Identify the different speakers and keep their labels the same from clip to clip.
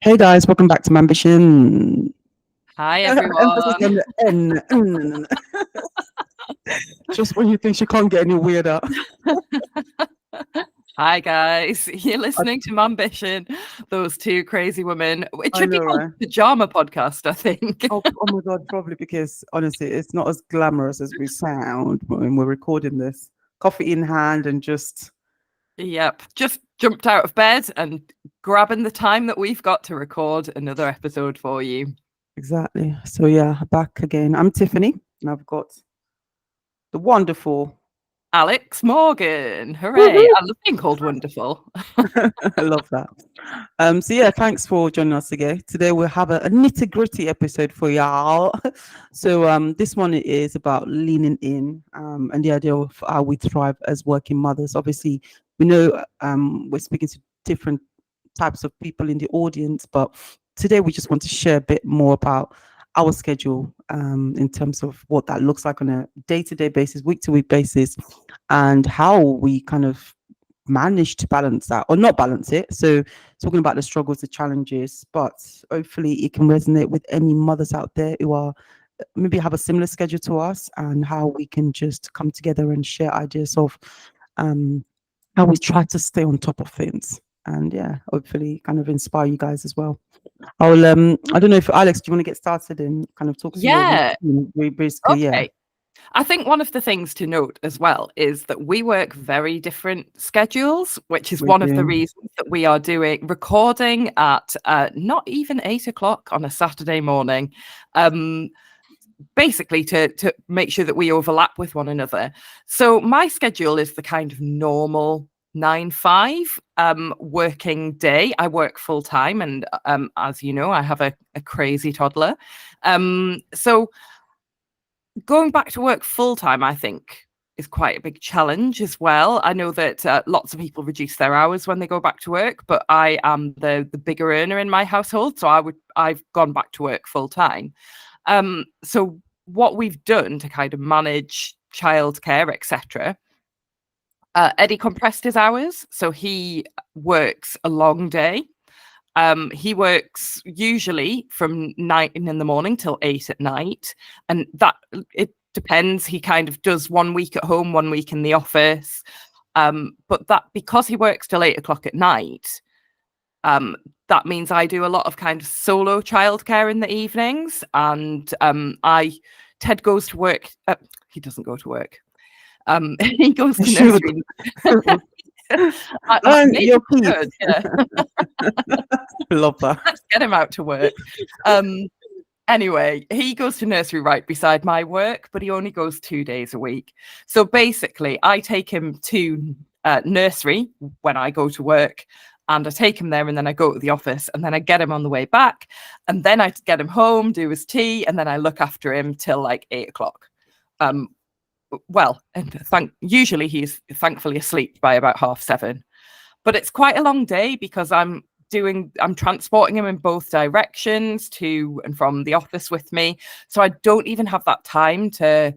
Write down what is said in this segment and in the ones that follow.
Speaker 1: Hey guys, welcome back to my ambition.
Speaker 2: Hi,
Speaker 1: Emphasis on
Speaker 2: everyone.
Speaker 1: the N. Just when you think she can't get any weirder.
Speaker 2: Hi, guys. You're
Speaker 1: I,
Speaker 2: listening to Ambition, those two crazy women. It
Speaker 1: I
Speaker 2: should be
Speaker 1: know,
Speaker 2: called
Speaker 1: right?
Speaker 2: Pajama Podcast, I think.
Speaker 1: Oh my God, probably because honestly, it's not as glamorous as we sound when we're recording this. Coffee in hand and just
Speaker 2: Yep. Just jumped out of bed and grabbing the time that we've got to record another episode for you.
Speaker 1: exactly. So yeah, back again. I'm Tiffany, and I've got the wonderful.
Speaker 2: Alex Morgan. Hooray.
Speaker 1: Woohoo!
Speaker 2: I love being called wonderful.
Speaker 1: I love that. So yeah, thanks for joining us again. Today we'll have a nitty-gritty episode for y'all. So this one is about leaning in and the idea of how we thrive as working mothers. Obviously, we know we're speaking to different types of people in the audience, but today we just want to share a bit more about our schedule in terms of what that looks like on a day-to-day basis, week-to-week basis, and how we kind of manage to balance that or not balance it. So talking about the struggles, the challenges, but hopefully it can resonate with any mothers out there who are maybe have a similar schedule to us, and how we can just come together and share ideas of um, how we try to stay on top of things. And yeah, hopefully kind of inspire you guys as well. I don't know if Alex, do you want to get started and kind of talk to your
Speaker 2: Yeah.
Speaker 1: routine? We basically, yeah,
Speaker 2: Okay. I think one of the things to note as well is that we work very different schedules, which is
Speaker 1: we
Speaker 2: one of the
Speaker 1: do.
Speaker 2: reasons that we are doing recording at not even 8 o'clock on a Saturday morning, um, basically to make sure that we overlap with one another. So my schedule is the kind of normal 9-5 working day. I work full time, and as you know, I have a crazy toddler. So going back to work full time, I think, is quite a big challenge as well. I know that lots of people reduce their hours when they go back to work, but I am the bigger earner in my household, so I've gone back to work full time. So what we've done to kind of manage childcare, etc. Eddie compressed his hours, so he works a long day. He works usually from 9 in the morning till 8 at night, and that it depends. He kind of does 1 week at home, 1 week in the office. But that because he works till 8 o'clock at night, um, that means I do a lot of kind of solo childcare in the evenings, and I Ted goes to work. He doesn't go to work. He goes
Speaker 1: You
Speaker 2: to
Speaker 1: should.
Speaker 2: nursery.
Speaker 1: Learn
Speaker 2: Maybe
Speaker 1: your
Speaker 2: we
Speaker 1: piece.
Speaker 2: should, yeah.
Speaker 1: Love that.
Speaker 2: Let's get him out to work. Anyway, he goes to nursery right beside my work, but he only goes 2 days a week. So basically, I take him to nursery when I go to work, and I take him there, and then I go to the office, and then I get him on the way back, and then I get him home, do his tea, and then I look after him till like 8 o'clock. Um, well, and usually he's thankfully asleep by about 7:30. But it's quite a long day because I'm transporting him in both directions to and from the office with me. So I don't even have that time to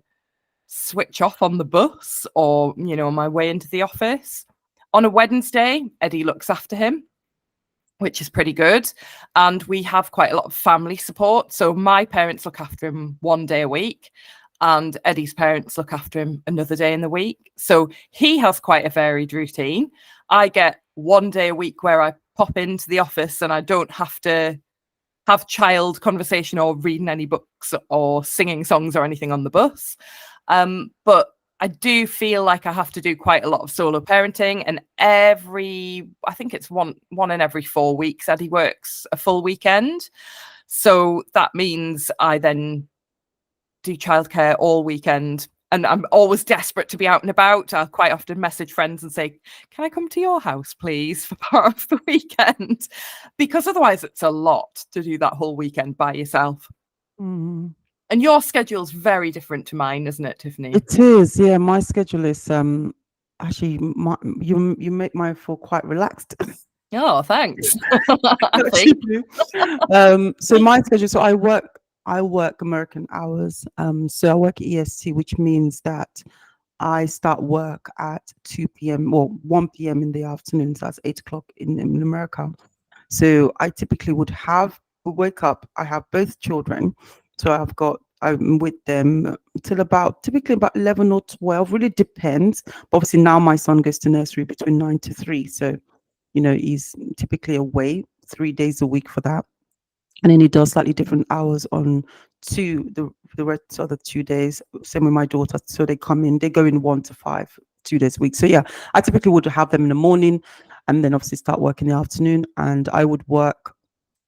Speaker 2: switch off on the bus or, on my way into the office. On a Wednesday, Eddie looks after him, which is pretty good. And we have quite a lot of family support. So my parents look after him 1 day a week, and Eddie's parents look after him another day in the week. So he has quite a varied routine. I get 1 day a week where I pop into the office and I don't have to have child conversation or reading any books or singing songs or anything on the bus. But I do feel like I have to do quite a lot of solo parenting, and I think it's one in every 4 weeks, Eddie works a full weekend. So that means I then do childcare all weekend, and I'm always desperate to be out and about. I'll quite often message friends and say, "Can I come to your house, please, for part of the weekend?" Because otherwise it's a lot to do that whole weekend by yourself.
Speaker 1: Mm.
Speaker 2: And your schedule's very different to mine, isn't it, Tiffany?
Speaker 1: It is, yeah. My schedule is actually you make mine feel quite relaxed.
Speaker 2: Oh, thanks. I
Speaker 1: Actually
Speaker 2: think.
Speaker 1: do. So my schedule, so I work American hours. So I work EST, which means that I start work at 2 p.m. or 1 p.m. in the afternoon. So that's 8 o'clock in America. So I typically would wake up. I have both children, so I'm with them till about typically about 11 or 12. Really depends. But obviously now my son goes to nursery between 9 to 3, so he's typically away 3 days a week for that, and then he does slightly different hours on the rest of the 2 days. Same with my daughter. So they go in 1 to 5, 2 days a week. So yeah, I typically would have them in the morning, and then obviously start work in the afternoon. And I would work.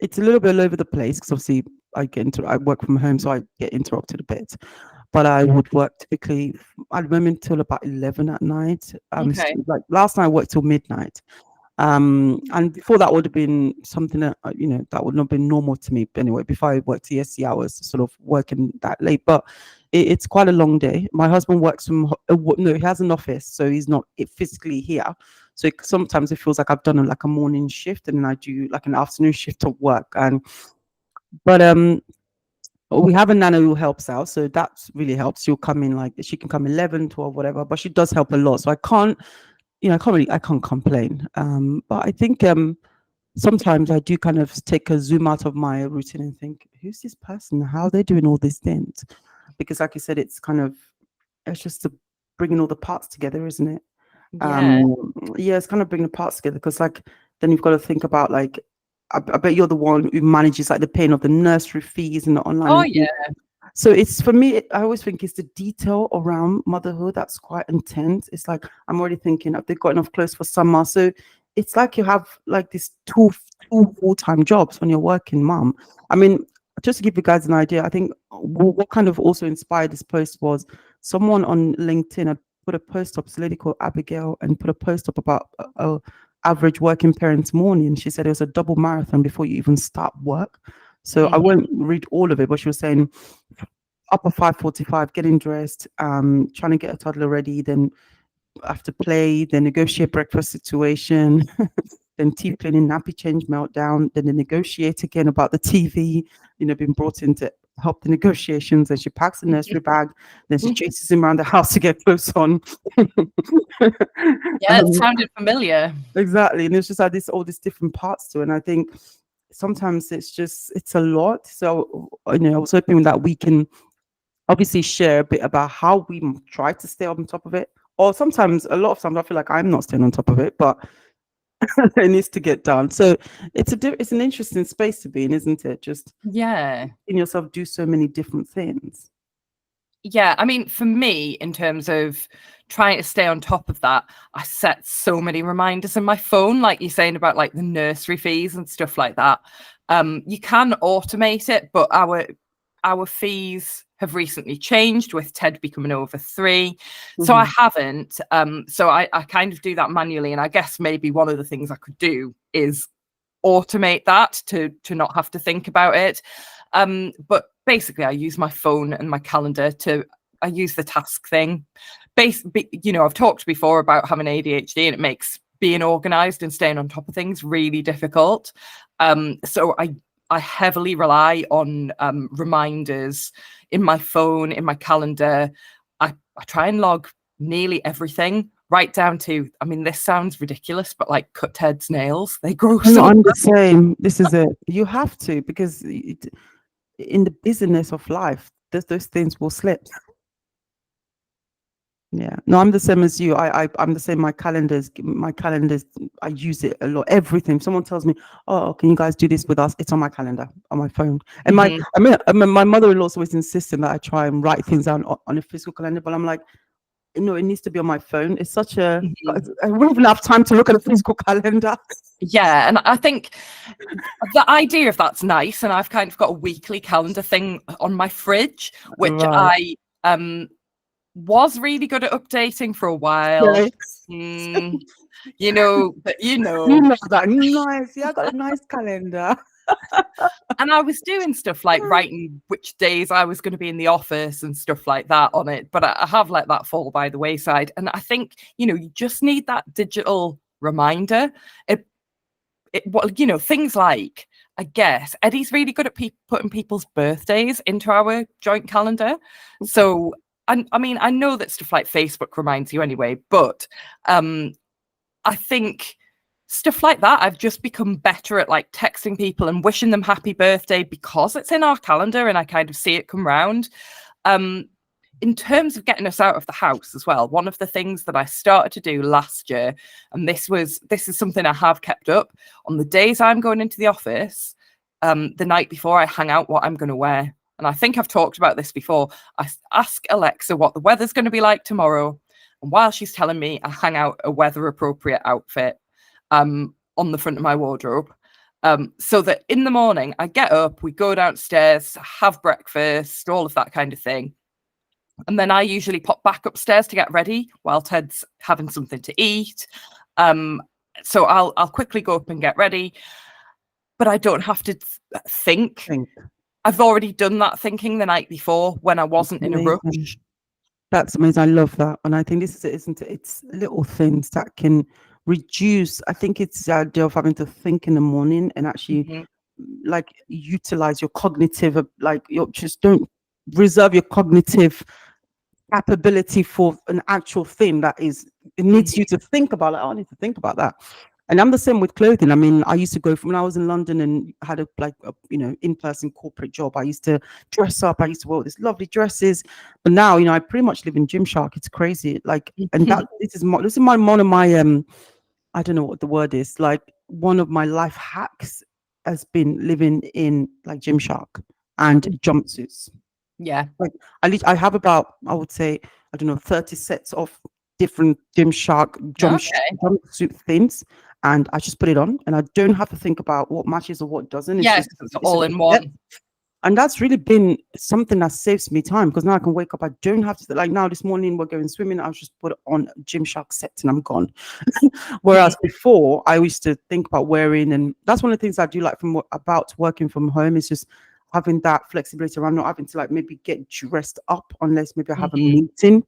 Speaker 1: It's a little bit all over the place because obviously I work from home, so I get interrupted a bit. But I would work typically at the moment till about 11 at night.
Speaker 2: Okay.
Speaker 1: Like last night I worked till midnight. And before that would have been something that that would not have been normal to me anyway. Before I worked ESC hours, sort of working that late, but it's quite a long day. My husband works from no, he has an office, so he's not physically here. So sometimes it feels like I've done like a morning shift, and then I do like an afternoon shift of work. But we have a nana who helps out, so that really helps. She'll come in, like she can come 11, 12, whatever, but she does help a lot. So I can't complain. But I think sometimes I do kind of take a zoom out of my routine and think, who's this person? How are they doing all these things? Because like you said, it's just bringing all the parts together, isn't it?
Speaker 2: Yeah.
Speaker 1: Yeah, it's kind of bringing the parts together, because like then you've got to think about like I bet you're the one who manages like the paying of the nursery fees and the online
Speaker 2: Oh
Speaker 1: and things.
Speaker 2: yeah.
Speaker 1: So it's for me, I always think it's the detail around motherhood that's quite intense. It's like I'm already thinking, have they got enough clothes for summer? So it's like you have like this two full-time jobs when you're working mom. I mean, just to give you guys an idea, I think what kind of also inspired this post was someone on LinkedIn had put a post up, this lady called Abigail, and put a post up about average working parents morning. She said it was a double marathon before you even start work. So I
Speaker 2: Mhm.
Speaker 1: won't read all of it, but she was saying up at 5:45, getting dressed, trying to get a toddler ready, then after play, then negotiate breakfast situation, then tea cleaning, nappy change, meltdown, then they negotiate again about the TV, being brought in to help the negotiations. Then she packs the nursery bag, then she chases him around the house to get clothes on.
Speaker 2: Yeah, it sounded familiar.
Speaker 1: Exactly. And it's just like all these different parts to it. And I think sometimes it's a lot. So, I was hoping that we can obviously share a bit about how we try to stay on top of it. Or sometimes, a lot of times, I feel like I'm not staying on top of it, but it needs to get done. So it's an interesting space to be in, isn't it? Just
Speaker 2: Yeah.
Speaker 1: in yourself do so many different things.
Speaker 2: Yeah, I mean, for me, in terms of trying to stay on top of that, I set so many reminders in my phone, like you're saying about like the nursery fees and stuff like that. You can automate it, but our fees have recently changed with Ted becoming over 3. So I haven't. So I kind of do that manually. And I guess maybe one of the things I could do is automate that to not have to think about it. But basically I use my phone and my calendar I use the task thing. I've talked before about having ADHD, and it makes being organized and staying on top of things really difficult. So I heavily rely on reminders in my phone, in my calendar. I try and log nearly everything, right down to, I mean, this sounds ridiculous, but like cut Ted's nails, they grow
Speaker 1: No,
Speaker 2: so.
Speaker 1: I'm the same. This is it. You have to, because in the busyness of life, those things will slip. Yeah. No, I'm the same as you. I'm the same. My calendars, I use it a lot. Everything. Someone tells me, "Oh, can you guys do this with us?" It's on my calendar, on my phone. And
Speaker 2: Mhm.
Speaker 1: my mother-in-law is always insisting that I try and write things down on a physical calendar, but I'm like, no, it needs to be on my phone. It's such a
Speaker 2: Mhm.
Speaker 1: I won't even have time to look at a physical calendar.
Speaker 2: Yeah, and I think the idea of that's nice, and I've kind of got a weekly calendar thing on my fridge, which
Speaker 1: Right.
Speaker 2: I was really good at updating for a while.
Speaker 1: Okay.
Speaker 2: Mm, but
Speaker 1: You know that nice. Yeah, I got a nice calendar.
Speaker 2: and I was doing stuff like writing which days I was going to be in the office and stuff like that on it, but I have let that fall by the wayside. And I think, you just need that digital reminder. Things like, I guess Eddie's really good at putting people's birthdays into our joint calendar. So, I mean, I know that stuff like Facebook reminds you anyway, but I think stuff like that. I've just become better at like texting people and wishing them happy birthday because it's in our calendar and I kind of see it come round. In terms of getting us out of the house as well, one of the things that I started to do last year, and this is something I have kept up, on the days I'm going into the office, the night before I hang out what I'm going to wear. And I think I've talked about this before. I ask Alexa what the weather's going to be like tomorrow. And while she's telling me, I hang out a weather appropriate outfit on the front of my wardrobe. So that in the morning, I get up, we go downstairs, have breakfast, all of that kind of thing. And then I usually pop back upstairs to get ready while Ted's having something to eat. So I'll quickly go up and get ready, but I don't have to think. I've already done that thinking the night before when I wasn't in a rush.
Speaker 1: That's amazing. I love that. And I think this is it, isn't it? It's little things that can reduce. I think it's the idea of having to think in the morning and actually like utilize your cognitive, like you just don't reserve your cognitive capability for an actual thing that is, it needs you to think about, like, oh, I need to think about that. And I'm the same with clothing. I mean, I used to go from when I was in London and had a in-person corporate job. I used to dress up. I used to wear all these lovely dresses. But now, I pretty much live in Gymshark. It's crazy. Like, and that this is one of my I don't know what the word is. Like, one of my life hacks has been living in like Gymshark and jumpsuits.
Speaker 2: Yeah.
Speaker 1: Like I have about, I would say, I don't know, 30 sets of different Gymshark jumpsuit things, and I just put it on, and I don't have to think about what matches or what doesn't.
Speaker 2: It's all in one.
Speaker 1: And that's really been something that saves me time, because now I can wake up. I don't have to, like now this morning we're going swimming. I just put on Gymshark set and I'm gone. Whereas before I used to think about wearing, and that's one of the things I do like about working from home, is just having that flexibility around not having to like maybe get dressed up unless maybe I have a meeting.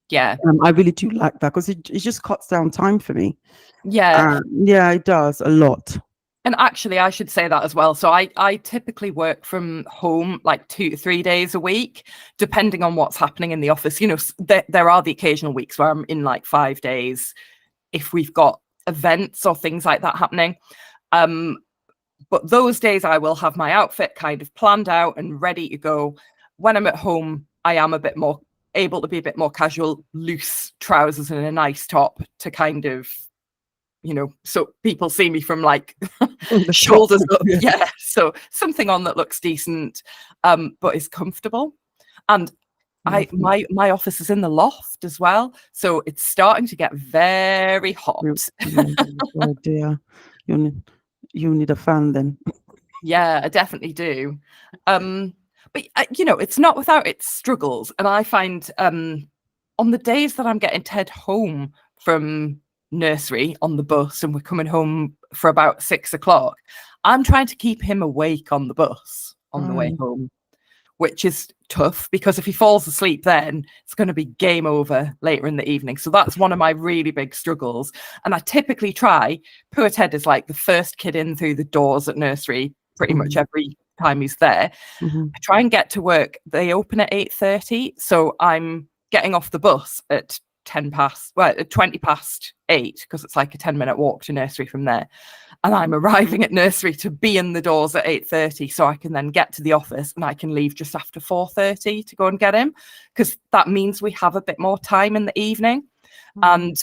Speaker 2: Yeah.
Speaker 1: I really do like that, because it just cuts down time for me.
Speaker 2: Yeah.
Speaker 1: Yeah, it does a lot.
Speaker 2: And actually, I should say that as well. So I typically work from home like 2 to 3 days a week, depending on what's happening in the office. There are the occasional weeks where I'm in like 5 days if we've got events or things like that happening. But those days I will have my outfit kind of planned out and ready to go. When I'm at home, I am a bit more able to be a bit more casual, loose trousers and a nice top to kind of, so people see me from like the shoulders up. Yeah. So something on that looks decent, but is comfortable. And my office is in the loft as well. So it's starting to get very hot.
Speaker 1: Oh dear. You need a fan then.
Speaker 2: Yeah, I definitely do. But it's not without its struggles. And I find on the days that I'm getting Ted home from nursery on the bus and we're coming home for about 6 o'clock, I'm trying to keep him awake on the bus on the way home, which is tough, because if he falls asleep then it's going to be game over later in the evening. So that's one of my really big struggles. And I typically try, poor Ted is like the first kid in through the doors at nursery pretty much every time he's there. I try and get to work. They open at 8:30, so I'm getting off the bus at 20 past 8, because it's like a 10-minute walk to nursery from there. And I'm arriving at nursery to be in the doors at 8:30, so I can then get to the office and I can leave just after 4:30 to go and get him, because that means we have a bit more time in the evening. And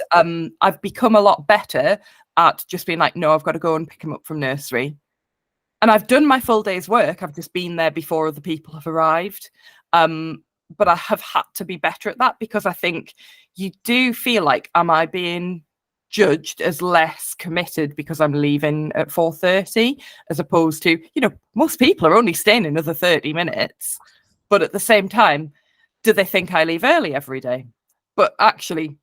Speaker 2: I've become a lot better at just being like, no, I've got to go and pick him up from nursery. And I've done my full day's work. I've just been there before other people have arrived. But I have had to be better at that, because I think you do feel like, am I being judged as less committed because I'm leaving at 4:30, as opposed to, most people are only staying another 30 minutes. But at the same time, do they think I leave early every day? But actually,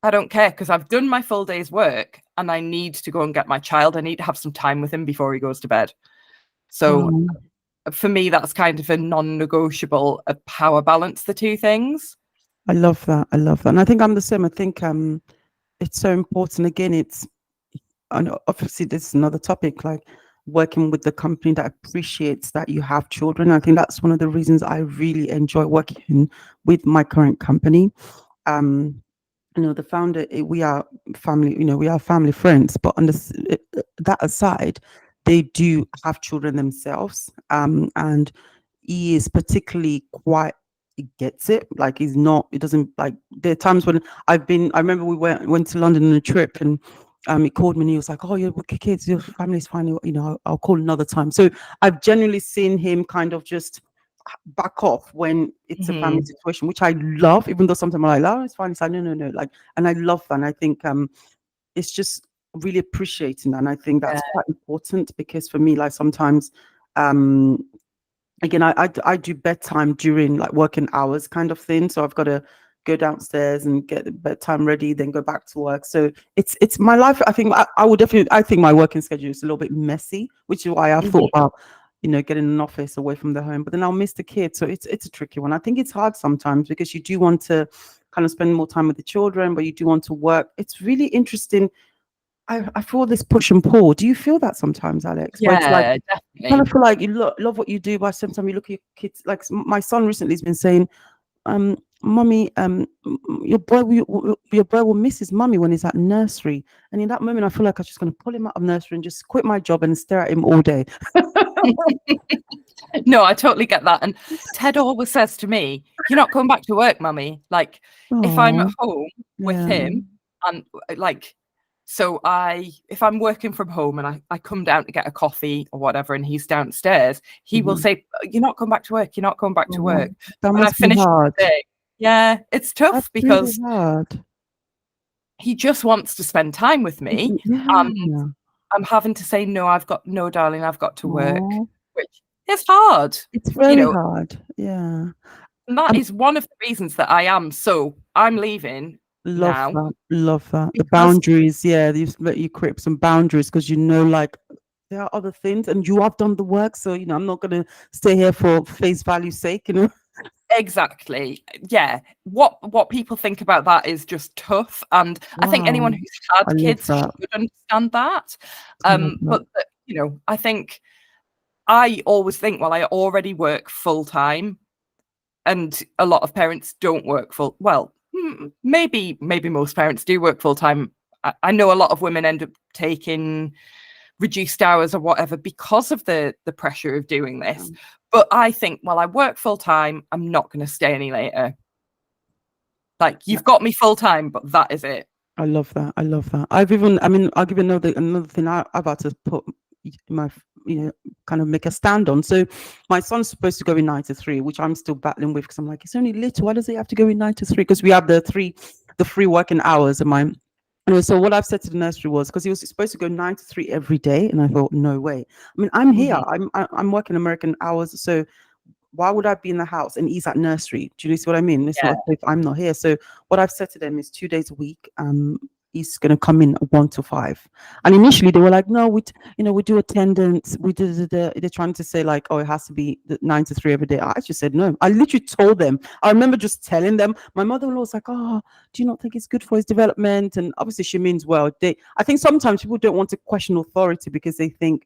Speaker 2: I don't care, because I've done my full day's work and I need to go and get my child. I need to have some time with him before he goes to bed. So for me, that's kind of a non-negotiable of how I balance the two things.
Speaker 1: I love that. And I think I'm the same. I think it's so important. Again, and obviously this is another topic, like working with the company that appreciates that you have children. I think that's one of the reasons I really enjoy working with my current company. the founder, we are family, we are family friends, but on this, that aside, they do have children themselves. And he is particularly quite, he gets it. Like he's not, it doesn't like, there are times when I remember we went to London on a trip, and he called me and he was like, "Oh, your kids, your family's fine, I'll call another time." So I've generally seen him kind of just back off when it's a family
Speaker 2: Mhm.
Speaker 1: situation, which I love, even though sometimes I'm like, "Oh, it's fine." It's like, no, no, no. Like, and I love that. And I think it's just really appreciating that. And I think
Speaker 2: Yeah.
Speaker 1: that's quite important, because for me, like sometimes um again, I do bedtime during like working hours kind of thing. So I've got to go downstairs and get the bedtime ready, then go back to work. So it's my life. I think I would definitely, I think my working schedule is a little bit messy, which is why I've thought
Speaker 2: Mhm.
Speaker 1: about, getting an office away from the home. But then I'll miss the kids. So it's a tricky one. I think it's hard sometimes, because you do want to kind of spend more time with the children, but you do want to work. It's really interesting. I feel this push and pull. Do you feel that sometimes, Alex? Where it's like,
Speaker 2: Yeah,
Speaker 1: you kind
Speaker 2: definitely.
Speaker 1: of feel like you love what you do, but sometimes you look at your kids. Like my son recently has been saying, "Mommy, your boy will miss his mummy when he's at nursery." And in that moment, I feel like I'm just going to pull him out of nursery and just quit my job and stare at him all day.
Speaker 2: No, I totally get that. And Ted always says to me, "You're not going back to work, mummy." Like if I'm at
Speaker 1: Oh,
Speaker 2: home with
Speaker 1: yeah.
Speaker 2: him and like so if I'm working from home and I come down to get a coffee or whatever and he's downstairs, he will
Speaker 1: Mhm.
Speaker 2: say, "You're not going back to work, you're not going back to
Speaker 1: Oh,
Speaker 2: work."
Speaker 1: that
Speaker 2: When I
Speaker 1: must be
Speaker 2: finish
Speaker 1: hard.
Speaker 2: the day. Yeah, it's
Speaker 1: That's
Speaker 2: tough
Speaker 1: really
Speaker 2: because
Speaker 1: hard.
Speaker 2: he just wants to spend time with me.
Speaker 1: Yeah.
Speaker 2: I'm having to say, "No, I've got no, darling, I've got to work,"
Speaker 1: Oh,
Speaker 2: which is hard,
Speaker 1: it's
Speaker 2: you
Speaker 1: very
Speaker 2: know,
Speaker 1: hard. Yeah.
Speaker 2: and that is one of the reasons that I'm leaving
Speaker 1: Love
Speaker 2: now
Speaker 1: that. Love that. The
Speaker 2: because
Speaker 1: boundaries, yeah, you let you create some boundaries, because like there are other things and you have done the work. So, I'm not gonna stay here for face value sake.
Speaker 2: exactly, yeah, what people think about that is just tough, and I think anyone
Speaker 1: Wow.
Speaker 2: who's had
Speaker 1: I love
Speaker 2: kids
Speaker 1: that.
Speaker 2: should understand that.
Speaker 1: I love that.
Speaker 2: But I think I always think, well, I already work full time. And a lot of parents don't work full well, maybe most parents do work full time. I know a lot of women end up taking reduced hours or whatever because of the pressure of doing
Speaker 1: Yeah.
Speaker 2: this. But I think, well, I work full time, I'm not going to stay any later. Like,
Speaker 1: Yeah.
Speaker 2: you've got me full time, but that is it.
Speaker 1: I love that. I love that. I'll give you another thing I've had to put my, kind of make a stand on. So my son's supposed to go in 9 to 3, which I'm still battling with, because I'm like, it's only little. Why does he have to go in 9 to 3? Because we have the free working hours of mine. So what I've said to the nursery was, because he was supposed to go 9 to 3 every day, and I thought, no way. I mean, I'm here.
Speaker 2: Mhm,
Speaker 1: I'm working American hours, so why would I be in the house and he's at nursery? Do you see what I mean? It's
Speaker 2: yeah,
Speaker 1: not if I'm not here. So what I've said to them is 2 days a week. He's gonna come in 1 to 5. And initially they were like, no, we do attendance. We do they're trying to say like, oh, it has to be 9 to 3 every day. I just said no. I literally told them. I remember just telling them. My mother-in-law was like, oh, do you not think it's good for his development? And obviously she means well. I think sometimes people don't want to question authority, because they think,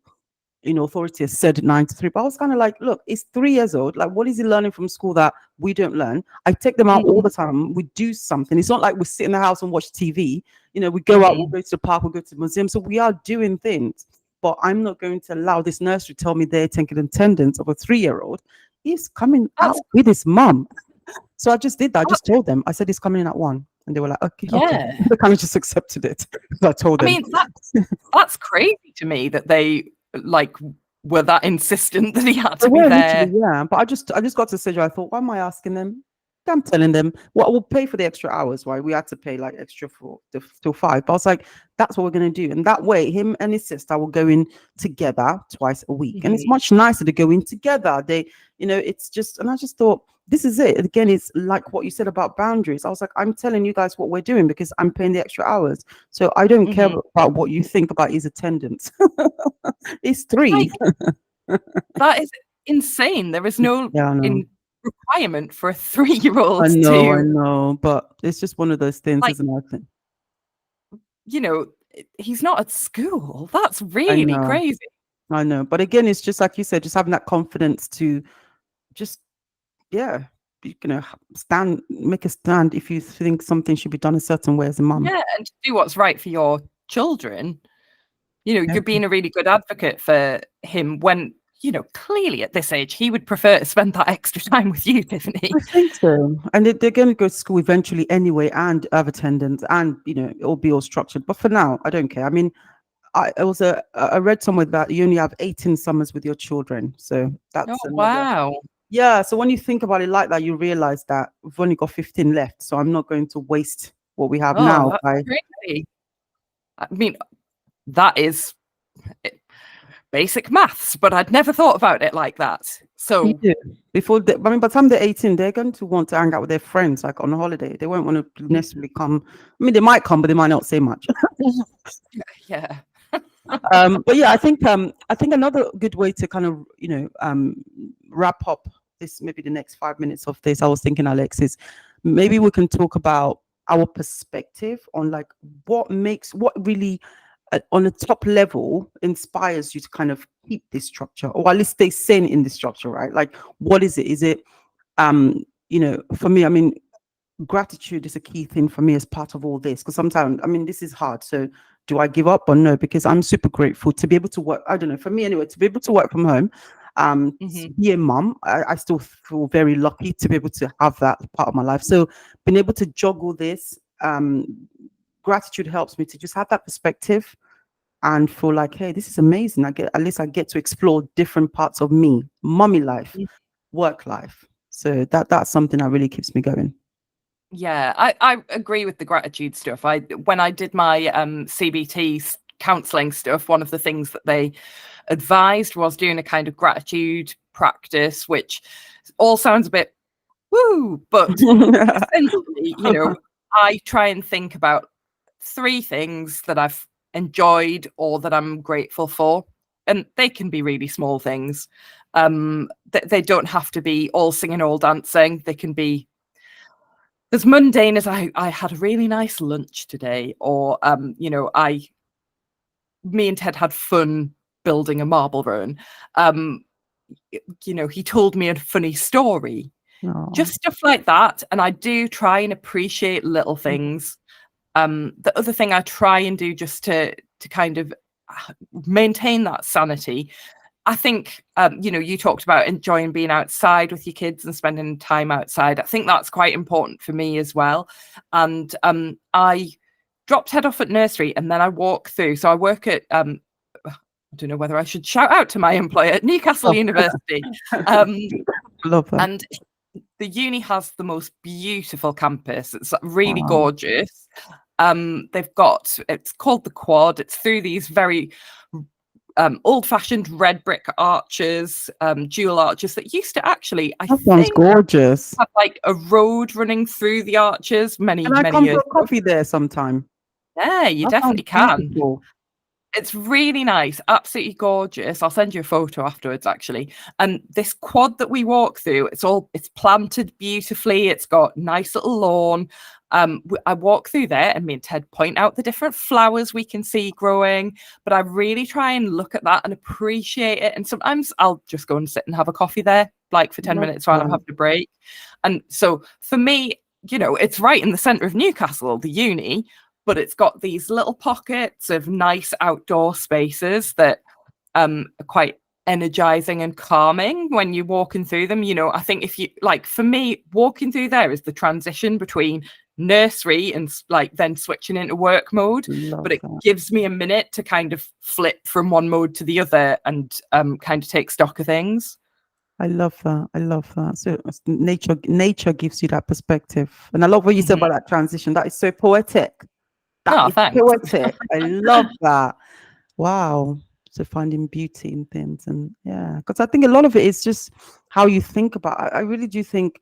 Speaker 1: authority has said 9 to 3. But I was kind of like, look, it's 3 years old. Like, what is he learning from school that we don't learn? I take them out all
Speaker 2: mhm,
Speaker 1: the time. We do something. It's not like we sit in the house and watch TV. We go out, we'll
Speaker 2: mhm.
Speaker 1: go to the park, we'll go to the museum. So we are doing things. But I'm not going to allow this nursery to tell me they're taking attendance of a 3-year-old. He's coming
Speaker 2: That's
Speaker 1: out with his mum. So I just did that. I
Speaker 2: that,
Speaker 1: just told them. I said he's coming in at 1. And they were like, okay, okay.
Speaker 2: yeah.
Speaker 1: They kind of just accepted it. So I told
Speaker 2: I
Speaker 1: them.
Speaker 2: mean, that's crazy to me that they like were that insistent that he had
Speaker 1: They
Speaker 2: to be
Speaker 1: were literally,
Speaker 2: there.
Speaker 1: yeah. But I just got to the stage where I thought, why am I asking them? I'm telling them, well, we'll pay for the extra hours, right? We had to pay like extra for till 5. But I was like, that's what we're gonna do. And that way, him and his sister will go in together twice a week. And it's
Speaker 2: Mhm,
Speaker 1: much nicer to go in together. It's just, and I just thought, this is it. Again, it's like what you said about boundaries. I was like, I'm telling you guys what we're doing, because I'm paying the extra hours. So I don't care
Speaker 2: mhm.
Speaker 1: about what you think about his attendance. It's 3.
Speaker 2: Like, that is insane. There is no
Speaker 1: Yeah, I know.
Speaker 2: requirement for a three-year-old
Speaker 1: I
Speaker 2: to,
Speaker 1: know, but it's just one of those things,
Speaker 2: like,
Speaker 1: isn't it? I think.
Speaker 2: you know, he's not at school. That's
Speaker 1: I
Speaker 2: really
Speaker 1: know,
Speaker 2: crazy.
Speaker 1: I know. But again, it's just like you said, just having that confidence to just, yeah. make a stand if you think something should be done a certain way as a mum.
Speaker 2: Yeah, and to do what's right for your children. You're being a really good advocate for him when, clearly at this age, he would prefer to spend that extra time with you, Tiffany.
Speaker 1: I think so. And they're going to go to school eventually anyway, and have attendance, and it'll be all structured. But for now, I don't care. I mean, I read somewhere that you only have 18 summers with your children, so that's
Speaker 2: Oh,
Speaker 1: another.
Speaker 2: wow.
Speaker 1: Yeah. So when you think about it like that, you realize that we've only got 15 left. So I'm not going to waste what we have
Speaker 2: Oh,
Speaker 1: now
Speaker 2: that's
Speaker 1: by.
Speaker 2: crazy. I mean, that is basic maths, but I'd never thought about it like that. So,
Speaker 1: Before by the time they're 18, they're going to want to hang out with their friends, like on a holiday. They won't want to necessarily come. I mean, they might come, but they might not say much.
Speaker 2: yeah.
Speaker 1: But yeah, I think another good way to kind of wrap up this, maybe the next 5 minutes of this, I was thinking, Alex, is maybe we can talk about our perspective on like what really on a top level inspires you to kind of keep this structure, or at least stay sane in this structure, right? Like, what is it? Is it for me, I mean, gratitude is a key thing for me as part of all this, because sometimes, I mean, this is hard. So do I give up or no? Because I'm super grateful to be able to work. I don't know, for me anyway, to be able to work from home, to be a mum, I still feel very lucky to be able to have that part of my life. So being able to juggle this, gratitude helps me to just have that perspective and feel like, hey, this is amazing. I get to explore different parts of me, mummy life, work life. So that's something that really keeps me going.
Speaker 2: Yeah, I agree with the gratitude stuff. When I did my CBT counseling stuff, one of the things that they advised was doing a kind of gratitude practice, which all sounds a bit woo, but essentially, I try and think about 3 things that I've enjoyed or that I'm grateful for, and they can be really small things. They don't have to be all singing, all dancing. They can be as mundane as I had a really nice lunch today, or me and Ted had fun building a marble run. He told me a funny story.
Speaker 1: Aww.
Speaker 2: Just stuff like that. And I do try and appreciate little things. The other thing I try and do just to kind of maintain that sanity, I think, you talked about enjoying being outside with your kids and spending time outside. I think that's quite important for me as well. And I dropped Ted off at nursery, and then I walk through. So I work at, I don't know whether I should shout out to my employer at Newcastle University.
Speaker 1: Love that.
Speaker 2: And the uni has the most beautiful campus. It's really gorgeous. It's called the Quad. It's through these very old-fashioned red brick arches, dual arches that used to actually,
Speaker 1: sounds gorgeous,
Speaker 2: have like a road running through the arches many years ago.
Speaker 1: Can I come for a coffee there sometime?
Speaker 2: Yeah, you definitely can. It's really nice, absolutely gorgeous. I'll send you a photo afterwards, actually. And this quad that we walk through, it's planted beautifully. It's got nice little lawn. I walk through there, and me and Ted point out the different flowers we can see growing. But I really try and look at that and appreciate it. And sometimes I'll just go and sit and have a coffee there, like for 10 minutes while I'm having a break. And so for me, it's right in the centre of Newcastle, the uni. But it's got these little pockets of nice outdoor spaces that are quite energizing and calming when you're walking through them. I think if you for me, walking through there is the transition between nursery and then switching into work mode. But it gives me a minute to kind of flip from one mode to the other and kind of take stock of things.
Speaker 1: I love that. So nature gives you that perspective. And I love what you said about that transition. That is so poetic.
Speaker 2: Thanks.
Speaker 1: Poetic. I love that. Wow. So finding beauty in things, and because I think a lot of it is just how you think about it. I really do think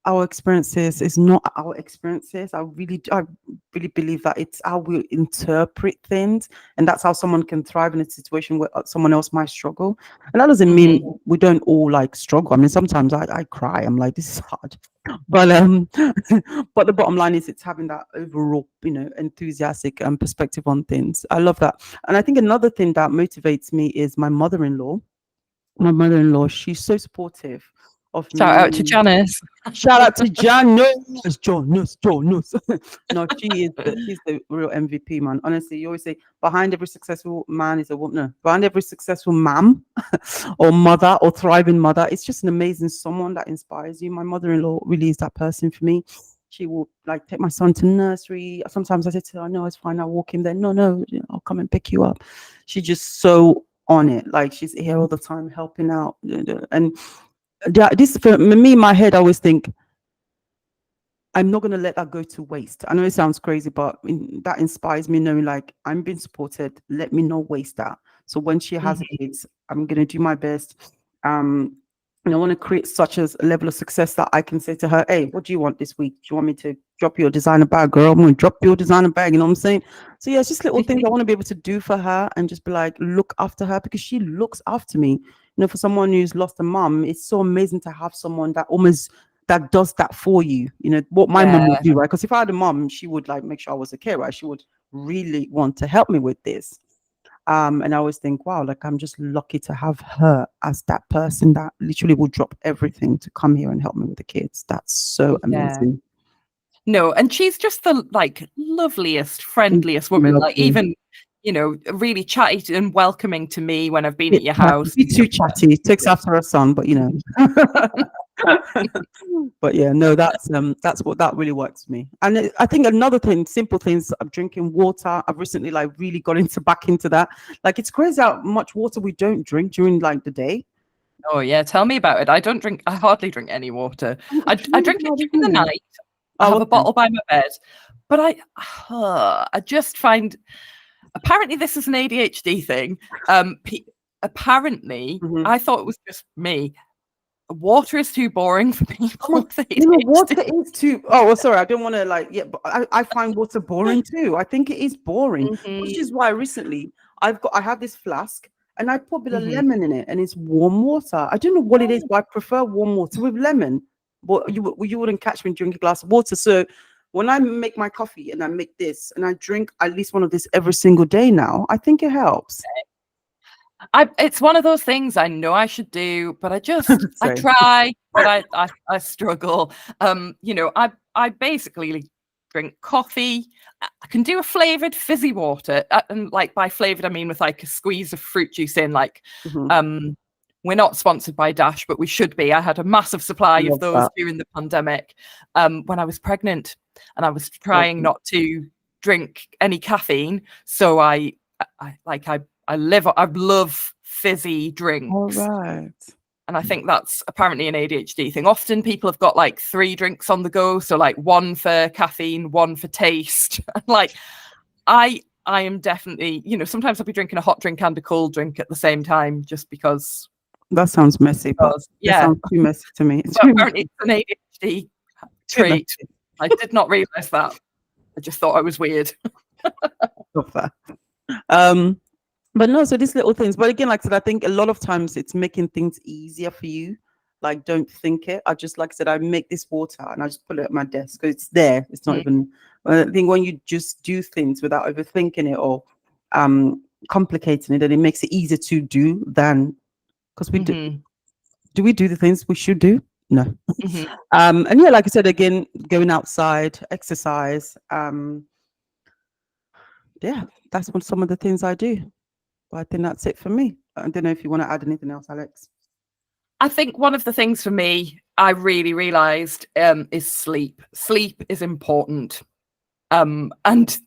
Speaker 1: our experiences is not our experiences. I really believe that it's how we interpret things, and that's how someone can thrive in a situation where someone else might struggle. And that doesn't mean we don't all struggle. I mean, sometimes I cry. I'm like, this is hard. But but the bottom line is it's having that overall, enthusiastic perspective on things. I love that. And I think another thing that motivates me is my mother-in-law. She's so supportive. of
Speaker 2: Shout out to
Speaker 1: me.
Speaker 2: Janice.
Speaker 1: Shout out to Janice. Jonas. No, she's the real MVP, man. Honestly, you always say behind every successful man is a woman. No, behind every successful mom or mother or thriving mother, it's just an amazing someone that inspires you. My mother-in-law really is that person for me. She will like take my son to nursery. Sometimes I say to her, "No, it's fine. I'll walk him there." No, I'll come and pick you up. She's just so on it. Like she's here all the time, helping out, and this for me in my head. I always think I'm not going to let that go to waste. I know it sounds crazy, but that inspires me knowing like I'm being supported. Let me not waste that. So when she has
Speaker 2: Mhm.
Speaker 1: kids, I'm going to do my best. And I want to create such a level of success that I can say to her, "Hey, what do you want this week? Do you want me to drop your designer bag, girl? I'm going to drop your designer bag." You know what I'm saying? So yeah, it's just little things I want to be able to do for her and just be like, look after her because she looks after me. For someone who's lost a mum, it's so amazing to have someone that does that for you. What my mum would
Speaker 2: Yeah,
Speaker 1: do, right? Because if I had a mum, she would like make sure I was okay, right? She would really want to help me with this. And I always think, wow, like I'm just lucky to have her as that person that literally will drop everything to come here and help me with the kids. That's so
Speaker 2: yeah.
Speaker 1: amazing.
Speaker 2: No, and she's just the like loveliest,
Speaker 1: She's
Speaker 2: friendliest woman. Like
Speaker 1: lovely.
Speaker 2: even, really chatty and welcoming to me when I've been at
Speaker 1: Bit
Speaker 2: your
Speaker 1: chatty,
Speaker 2: house
Speaker 1: bit
Speaker 2: and
Speaker 1: too
Speaker 2: stuff like
Speaker 1: chatty. Takes after her son, but but yeah, no, that's what that really works for me. And I think another thing, simple things, I'm drinking water. I've recently like really got into back into that. Like it's crazy how much water we don't drink during like the day.
Speaker 2: Oh yeah, tell me about it. I hardly drink any water.
Speaker 1: It's
Speaker 2: I
Speaker 1: really
Speaker 2: drink it
Speaker 1: bad,
Speaker 2: during the
Speaker 1: isn't it?
Speaker 2: night. I
Speaker 1: Oh,
Speaker 2: have a
Speaker 1: okay.
Speaker 2: bottle by my bed. But I just find apparently this is an ADHD thing. Apparently,
Speaker 1: Mhm.
Speaker 2: I thought it was just me. Water is too boring for
Speaker 1: Oh my,
Speaker 2: people with ADHD.
Speaker 1: water is too. Oh, well, sorry, I don't want to like. Yeah, but I find water boring too. I think it is boring, which
Speaker 2: Mhm,
Speaker 1: is why recently I have this flask and I put a bit of
Speaker 2: mhm.
Speaker 1: lemon in it, and it's warm water. I don't know what it is,
Speaker 2: Oh,
Speaker 1: but I prefer warm water with lemon. But you wouldn't catch me drinking a glass of water. So when I make my coffee and I make this and I drink at least one of this every single day now, I think it helps.
Speaker 2: it's one of those things I know I should do, but I
Speaker 1: So
Speaker 2: try, but I struggle. I basically drink coffee. I can do a flavored fizzy water, and like by flavored I mean with like a squeeze of fruit juice in. Like,
Speaker 1: mhm,
Speaker 2: um, we're not sponsored by Dash, but we should be. I had a massive supply of
Speaker 1: love
Speaker 2: those
Speaker 1: that.
Speaker 2: during the pandemic, when I was pregnant, and I was
Speaker 1: Love
Speaker 2: trying
Speaker 1: that.
Speaker 2: not to drink any caffeine. So I love fizzy
Speaker 1: All
Speaker 2: drinks.
Speaker 1: right.
Speaker 2: And I think that's apparently an ADHD thing. Often people have got like 3 drinks on the go. So like one for caffeine, one for taste. Like I am definitely, sometimes I'll be drinking a hot drink and a cold drink at the same time just
Speaker 1: That sounds messy, but that
Speaker 2: yeah.
Speaker 1: sounds too messy to me.
Speaker 2: But
Speaker 1: Too
Speaker 2: apparently
Speaker 1: messy.
Speaker 2: it's an ADHD
Speaker 1: Too
Speaker 2: trait.
Speaker 1: messy.
Speaker 2: I did not realize that. I just thought I was weird.
Speaker 1: Love that. Um, but no, so these little things. But again, like I said, I think a lot of times it's making things easier for you. Like, don't think it. I just, like I said, I make this water and I just put it at my desk because it's there. It's not
Speaker 2: Mhm,
Speaker 1: even. I think when you just do things without overthinking it or complicating it, then it makes it easier to do than because we do.
Speaker 2: mhm,
Speaker 1: Do we do the things we should do? No.
Speaker 2: mhm.
Speaker 1: And yeah, like I said, again, going outside, exercise. Yeah, that's what some of the things I do. But I think that's it for me. I don't know if you want to add anything else, Alex.
Speaker 2: I think one of the things for me I really realized is sleep. Sleep is important. And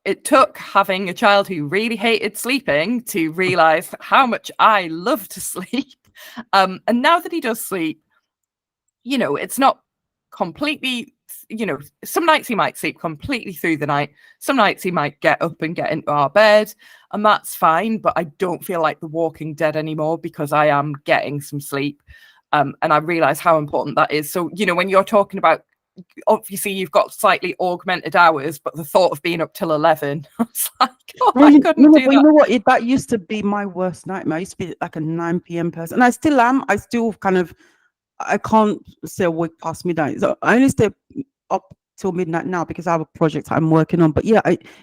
Speaker 2: it took having a child who really hated sleeping to realize how much I love to sleep. And now that he does sleep, it's not completely, some nights he might sleep completely through the night. Some nights he might get up and get into our bed, and that's fine. But I don't feel like the Walking Dead anymore because I am getting some sleep. And I realize how important that is. So, when you're talking about, obviously you've got slightly augmented hours, but the thought of being up till 11, I was like, oh, I
Speaker 1: Really,
Speaker 2: couldn't do
Speaker 1: but you
Speaker 2: that.
Speaker 1: know what? That used to be my worst nightmare. I used to be like a 9 p.m. person, and I still am. I still kind of, I can't stay awake past midnight. So I only stay up till midnight now because I have a project I'm working on. But yeah,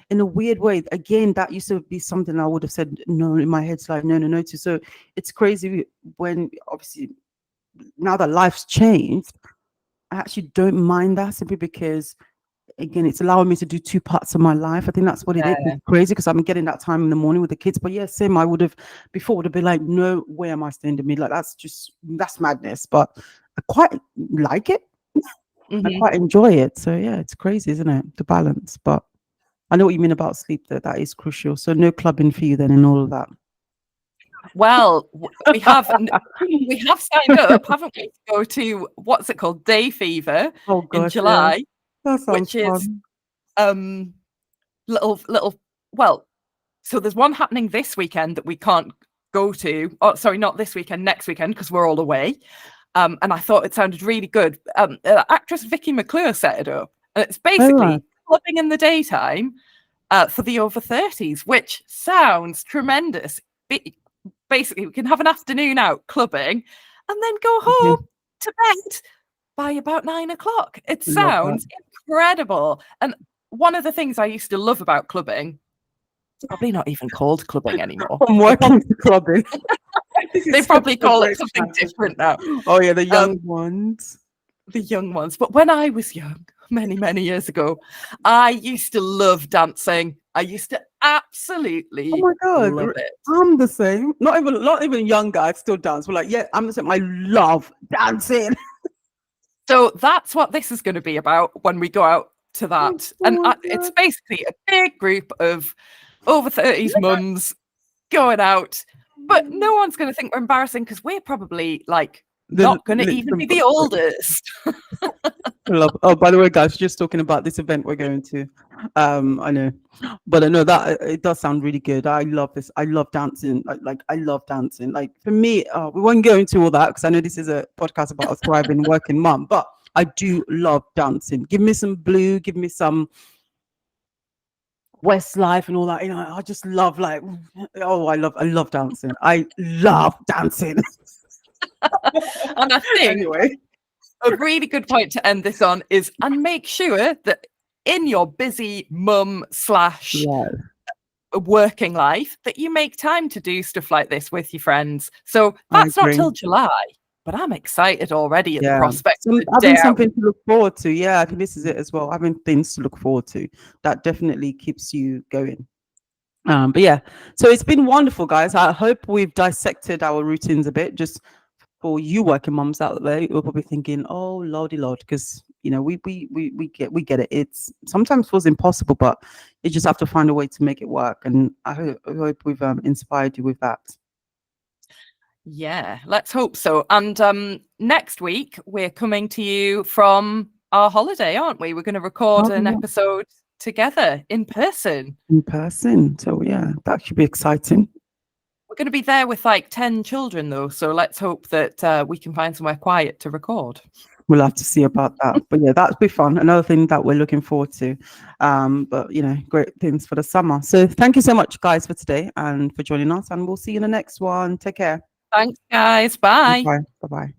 Speaker 1: in a weird way, again, that used to be something I would have said no in my head. Like no, no, no to. So it's crazy when obviously now that life's changed, I actually don't mind that, simply because, again, it's allowing me to do two parts of my life. I think that's what it is.
Speaker 2: Yeah.
Speaker 1: It's crazy because I'm getting that time in the morning with the kids. But yeah, same. I would have before would have been like, no way am I staying to me. Like that's madness. But I quite like it. I
Speaker 2: Mhm.
Speaker 1: quite enjoy it. So yeah, it's crazy, isn't it? The balance. But I know what you mean about sleep, though. That is crucial. So no clubbing for you then and all of that.
Speaker 2: Well, we have signed up, haven't we, to go to, what's it called, Day Fever
Speaker 1: Oh
Speaker 2: in
Speaker 1: gosh, yeah.
Speaker 2: July,
Speaker 1: That sounds
Speaker 2: which is
Speaker 1: fun.
Speaker 2: um little well, so there's one happening this weekend that we can't go to. Oh, sorry, not this weekend, next weekend, because we're all away. And I thought it sounded really good. Actress Vicky McClure set it up, and it's
Speaker 1: All right.
Speaker 2: basically clubbing in the daytime for the over 30s, which sounds tremendous. Basically, we can have an afternoon out clubbing and then go
Speaker 1: Okay.
Speaker 2: home to bed by about 9 o'clock. It
Speaker 1: Love that.
Speaker 2: sounds incredible. And one of the things I used to love about clubbing, it's probably not even called clubbing anymore.
Speaker 1: I'm working to clubbing.
Speaker 2: They probably call it something different now.
Speaker 1: Oh yeah, the young ones.
Speaker 2: The young ones. But when I was young, many years ago, I used to love dancing. I used to absolutely
Speaker 1: Oh my god,
Speaker 2: love it.
Speaker 1: I'm the same. Not even young guys still dance. We're like, yeah, I'm the same. I love dancing.
Speaker 2: So that's what this is going to be about when we go out to that.
Speaker 1: Oh
Speaker 2: And
Speaker 1: my
Speaker 2: it's
Speaker 1: God.
Speaker 2: basically a big group of over 30s mums going out. But no one's going to think we're embarrassing because we're probably like not going to even be the oldest.
Speaker 1: Oh, by the way, guys, just talking about this event we're going to. I know, but I know that it does sound really good. I love this. I love dancing. Like I love dancing. Like for me, we won't go into all that because I know this is a podcast about a thriving working mum. But I do love dancing. Give me some Blue. Give me some Westlife and all that. You know, I just love I love dancing. I love dancing.
Speaker 2: And I think
Speaker 1: Anyway.
Speaker 2: a really good point to end this on is, and make sure that in your busy mum / working life that you make time to do stuff like this with your friends. So that's not till July, but I'm excited already at the prospect of the day
Speaker 1: having
Speaker 2: out.
Speaker 1: something to look forward to. Yeah, I think this is it as well. Having things to look forward to, that definitely keeps you going. But yeah, so it's been wonderful, guys. I hope we've dissected our routines a bit. Just for you working moms out there, you're probably thinking, "Oh, lordy lord," because you know we get it. It's sometimes feels impossible, but you just have to find a way to make it work. And I hope we've inspired you with that.
Speaker 2: Yeah, let's hope so. And next week we're coming to you from our holiday, aren't we? We're going to record an episode together in person.
Speaker 1: In person. So yeah, that should be exciting.
Speaker 2: We're going to be there with like 10 children though, so let's hope that we can find somewhere quiet to record.
Speaker 1: We'll have to see about that. But yeah, that'll be fun. Another thing that we're looking forward to. But you know, great things for the summer. So thank you so much, guys, for today and for joining us. And we'll see you in the next one. Take care.
Speaker 2: Thanks, guys. Bye.
Speaker 1: Bye. Bye-bye.